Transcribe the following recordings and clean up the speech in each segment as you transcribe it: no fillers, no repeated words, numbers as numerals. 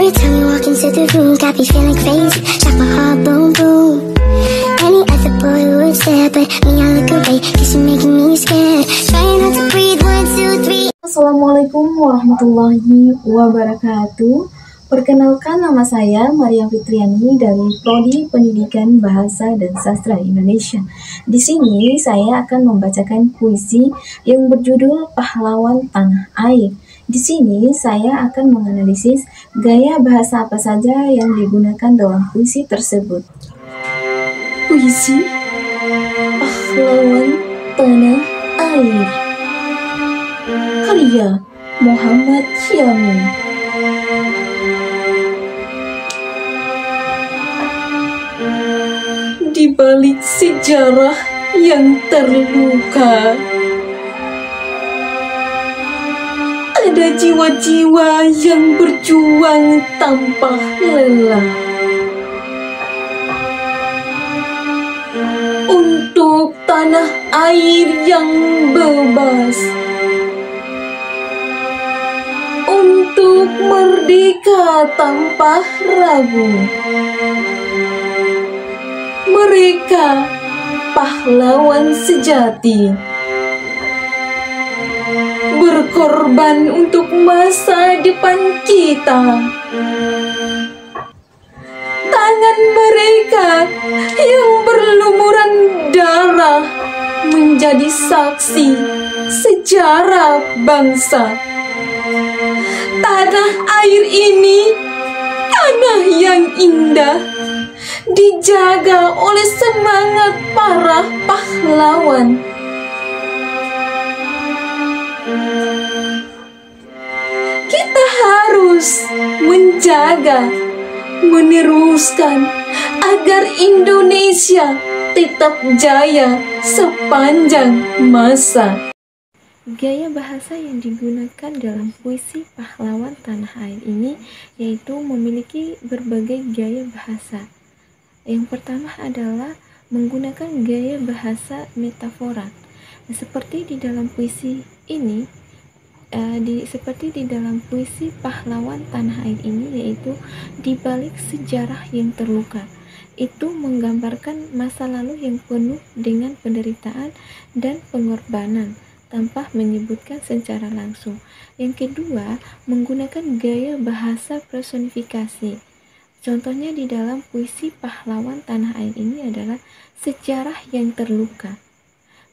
Every time you walk into the room, got me feeling crazy, like my heart boom boom. Any other boy would stare, but me I look away, cause you're making me scared. Trying not to breathe, 1, 2, 3. Assalamualaikum warahmatullahi wabarakatuh. Perkenalkan, nama saya Maria Fitriani dari Prodi Pendidikan Bahasa dan Sastra Indonesia. Di sini saya akan membacakan puisi yang berjudul Pahlawan Tanah Air. Di sini saya akan menganalisis gaya bahasa apa saja yang digunakan dalam puisi tersebut. Puisi Pahlawan Tanah Air, karya Muhammad Yamin. Di balik sejarah yang terluka, ada jiwa-jiwa yang berjuang tanpa lelah untuk tanah air yang bebas, untuk merdeka tanpa ragu. Mereka pahlawan sejati, berkorban untuk masa depan kita. Tangan mereka yang berlumuran darah menjadi saksi sejarah bangsa. Tanah air ini, tanah yang indah, dijaga oleh semangat para pahlawan. Kita harus menjaga, meneruskan agar Indonesia tetap jaya sepanjang masa. Gaya bahasa yang digunakan dalam puisi Pahlawan Tanah Air ini yaitu memiliki berbagai gaya bahasa. Yang pertama adalah menggunakan gaya bahasa metafora. Seperti di dalam puisi ini, seperti di dalam puisi Pahlawan Tanah Air ini, yaitu di balik sejarah yang terluka. Itu menggambarkan masa lalu yang penuh dengan penderitaan dan pengorbanan tanpa menyebutkan secara langsung. Yang kedua, menggunakan gaya bahasa personifikasi. Contohnya di dalam puisi Pahlawan Tanah Air ini adalah sejarah yang terluka,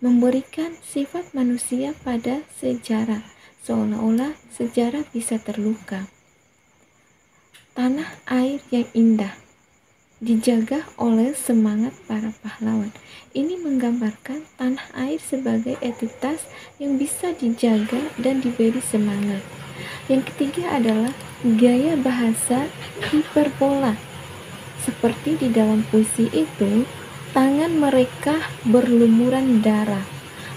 memberikan sifat manusia pada sejarah, seolah-olah sejarah bisa terluka. Tanah air yang indah, dijaga oleh semangat para pahlawan. Ini menggambarkan tanah air sebagai entitas yang bisa dijaga dan diberi semangat. Yang ketiga adalah gaya bahasa hiperbola. Seperti di dalam puisi itu, tangan mereka berlumuran darah,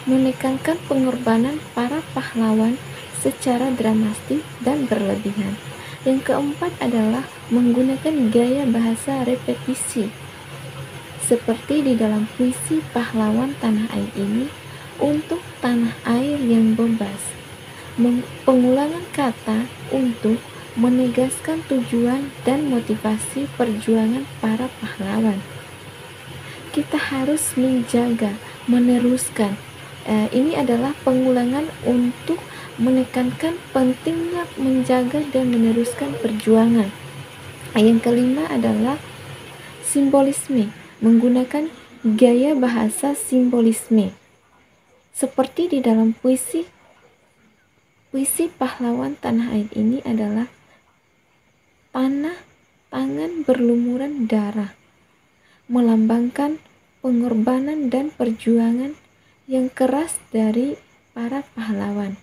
menekankan pengorbanan para pahlawan secara dramatis dan berlebihan. Yang keempat adalah menggunakan gaya bahasa repetisi. Seperti di dalam puisi Pahlawan Tanah Air ini, untuk tanah air yang bebas, pengulangan kata untuk menegaskan tujuan dan motivasi perjuangan para pahlawan. Kita harus menjaga, meneruskan. Ini adalah pengulangan untuk menekankan pentingnya menjaga dan meneruskan perjuangan. Yang kelima adalah simbolisme, menggunakan gaya bahasa simbolisme. Seperti di dalam puisi Pahlawan Tanah Air ini adalah tangan berlumuran darah, melambangkan pengorbanan dan perjuangan yang keras dari para pahlawan.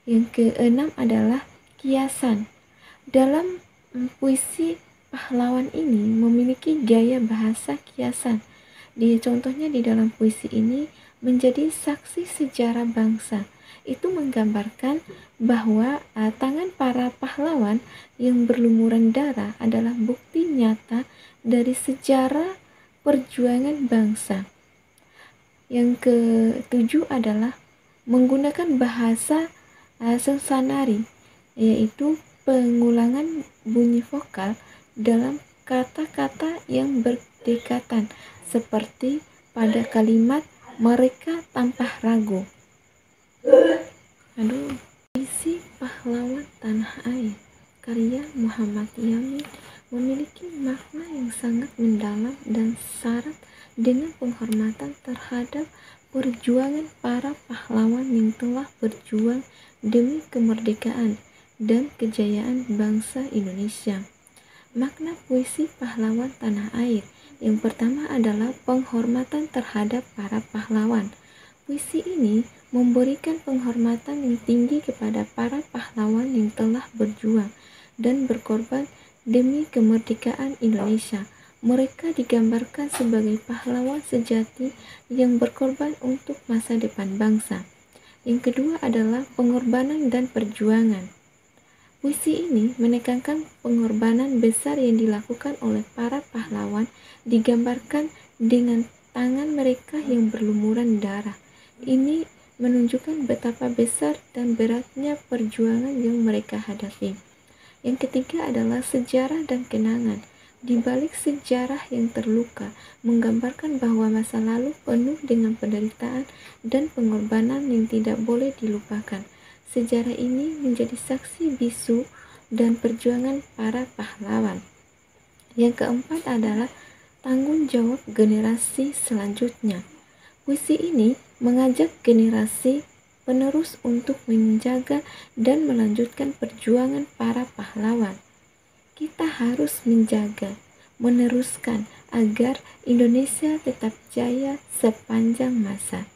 Yang keenam adalah kiasan. Dalam puisi pahlawan ini memiliki gaya bahasa kiasan. Contohnya di dalam puisi ini menjadi saksi sejarah bangsa. Itu menggambarkan bahwa tangan para pahlawan yang berlumuran darah adalah bukti nyata dari sejarah perjuangan bangsa. Yang ketujuh adalah menggunakan bahasa Sesanari, yaitu pengulangan bunyi vokal dalam kata-kata yang berdekatan, seperti pada kalimat mereka tanpa ragu. Puisi Pahlawan Tanah Air karya Muhammad Yamin memiliki makna yang sangat mendalam dan syarat dengan penghormatan terhadap perjuangan para pahlawan yang telah berjuang demi kemerdekaan dan kejayaan bangsa Indonesia. Makna puisi Pahlawan Tanah Air yang pertama adalah penghormatan terhadap para pahlawan. Puisi ini memberikan penghormatan yang tinggi kepada para pahlawan yang telah berjuang dan berkorban demi kemerdekaan Indonesia. Mereka digambarkan sebagai pahlawan sejati yang berkorban untuk masa depan bangsa. Yang kedua adalah pengorbanan dan perjuangan. Puisi ini menekankan pengorbanan besar yang dilakukan oleh para pahlawan, digambarkan dengan tangan mereka yang berlumuran darah. Ini menunjukkan betapa besar dan beratnya perjuangan yang mereka hadapi. Yang ketiga adalah sejarah dan kenangan. Di balik sejarah yang terluka, menggambarkan bahwa masa lalu penuh dengan penderitaan dan pengorbanan yang tidak boleh dilupakan. Sejarah ini menjadi saksi bisu dan perjuangan para pahlawan. Yang keempat adalah tanggung jawab generasi selanjutnya. Puisi ini mengajak generasi penerus untuk menjaga dan melanjutkan perjuangan para pahlawan. Kita harus menjaga, meneruskan agar Indonesia tetap jaya sepanjang masa.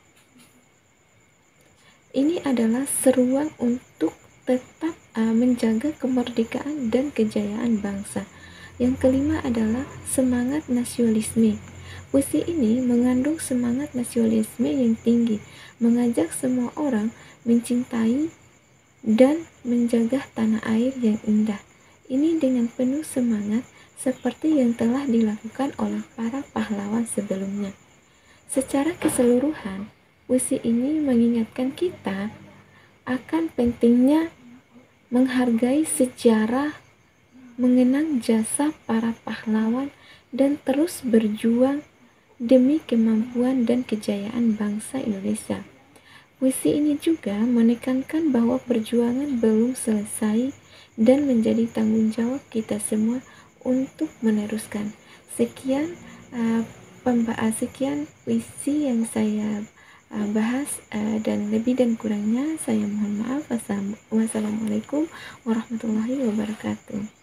Ini adalah seruan untuk tetap menjaga kemerdekaan dan kejayaan bangsa. Yang kelima adalah semangat nasionalisme. Puisi ini mengandung semangat nasionalisme yang tinggi, mengajak semua orang mencintai dan menjaga tanah air yang indah. Ini dengan penuh semangat seperti yang telah dilakukan oleh para pahlawan sebelumnya. Secara keseluruhan, puisi ini mengingatkan kita akan pentingnya menghargai sejarah, mengenang jasa para pahlawan, dan terus berjuang demi kemampuan dan kejayaan bangsa Indonesia. Puisi ini juga menekankan bahwa perjuangan belum selesai dan menjadi tanggung jawab kita semua untuk meneruskan. Sekian puisi yang saya bahas, dan lebih dan kurangnya saya mohon maaf. Wassalamualaikum warahmatullahi wabarakatuh.